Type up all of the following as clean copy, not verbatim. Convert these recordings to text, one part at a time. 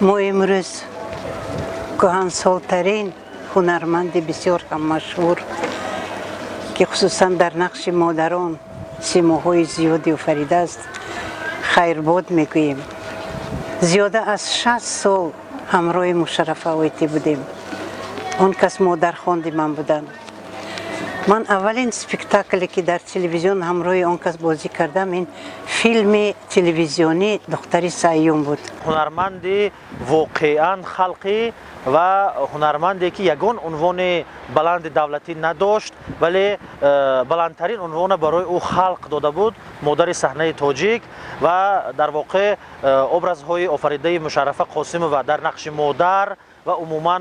ما امروز کهنسال‌ترین هنرمند بسیار هم مشهور که خصوصا در نقش مادران سیماهای زیادی آفریده است خیرباد میگوییم. زیاده از 60 سال همراه مشرف عوایتی بودیم. اون کس مادر خواند من بودن. من اولین سپکتاکلی که در تلویزیون همراه اون کس بازی کردم این فیلم تلویزیونی دختری سیوم بود. هنرمندی واقعا خلقی و هنرمندی که یگان عنوان بلند دولتی نداشت ولی بلندترین عنوان برای او خلق داده بود، مادر صحنه تاجیک و در واقع ابرزهای آفریده مشرفه قاسمova در نقش مادر و عموما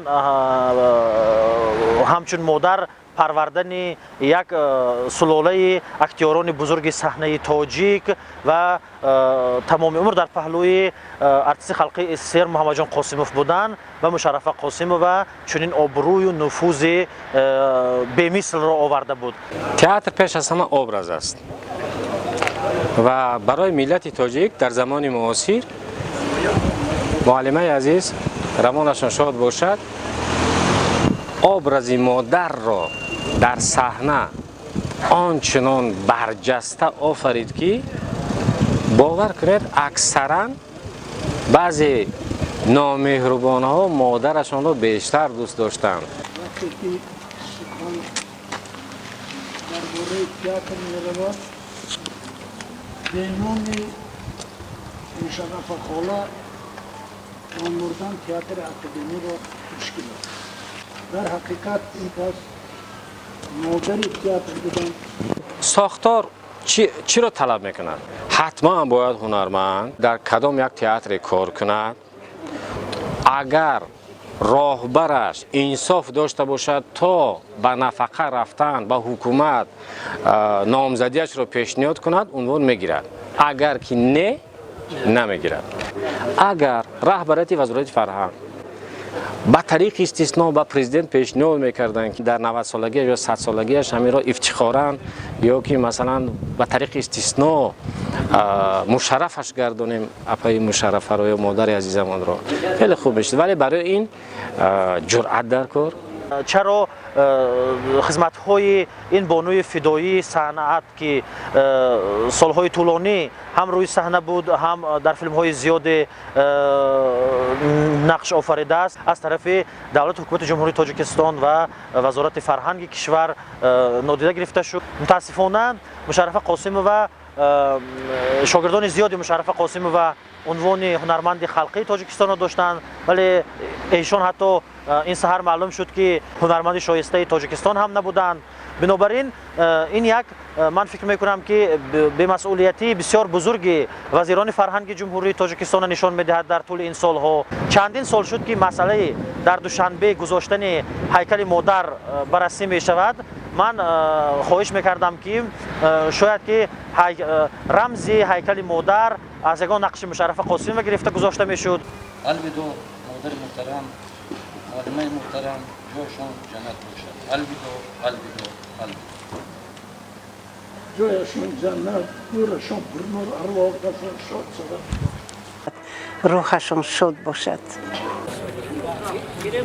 همچون مادر پروردن یک سلاله اکتیاران بزرگ صحنه تاجیک و تمام عمر در پهلوی ارتیست خلقی سر محمد جان قاسموف بودن و مشرفه قاسمova چنین آبروی و نفوذ بی‌مثل را آورده بود. تئاتر پیش از همه ابراز است و برای ملت تاجیک در زمان معاصر معلمه عزیز روانشان شاد باشد ابراز مادر را در صحنه آنچنان برجسته آفرید که باور کنید اکثرا بعضی نامهربان‌ها مادرشان را بیشتر دوست داشتند. در حقیقت این کس مادری تئاتر بودن. ساختار چی را طلب میکند؟ حتما باید هنرمند در کدام یک تئاتر کار کند اگر راهبرش انصاف داشته باشد تا به نفقه رفتن به حکومت نامزدیش را پیشنهاد کند عنوان میگیرد، اگر که نه نمیگیرد. اگر رهبریت وزارت فرهنگ با طریق استثناء به پرزیدنت پیشنهاد میکردند که در 90 سالگی یا 100 سالگیش همین را افتخاراً یا که مثلا به طریق استثناء مشرفش گردانیم اپای مشرف را یا مادر عزیزمان را خیلی خوب میشه، ولی برای این جرأت در کار. چرا خدمت‌های این بانوی فدایی صنعت که سالهای طولانی هم روی صحنه بود هم در فیلم‌های زیاد نقش آفریده است از طرف دولت حکومت جمهوری تاجیکستان و وزارت فرهنگ کشور نادیده گرفته شد. متاسفانه مشرفه قاسمova شاگردان زیادی مشرفه قاسمova عنوان هنرمند خلقی تاجیکستان را داشتند ولی ایشان حتی این سحر معلوم شد که هنرمند شایسته تاجیکستان هم نبودند. بنابراین این یک من فکر میکنم که به مسئولیتی بسیار بزرگی وزیران فرهنگ جمهوری تاجیکستان نشان میدهد. در طول این سالها چندین سال شد که مسئله در دوشنبه گذاشتن هیکل مادر بررسی می شود. من خواهش میکردم که شاید که رمز هیکل مادر از یگان نقش مشرفه قاسمova گرفته گذاشته میشد. الوداع مادر محترم، معلمه محترم، جایشان جنت باشد. الوداع الوداع الوداع. جایشان جنت، نورشان پرنور، ارواحشان شاد شود. روحشان شاد باشد. گیره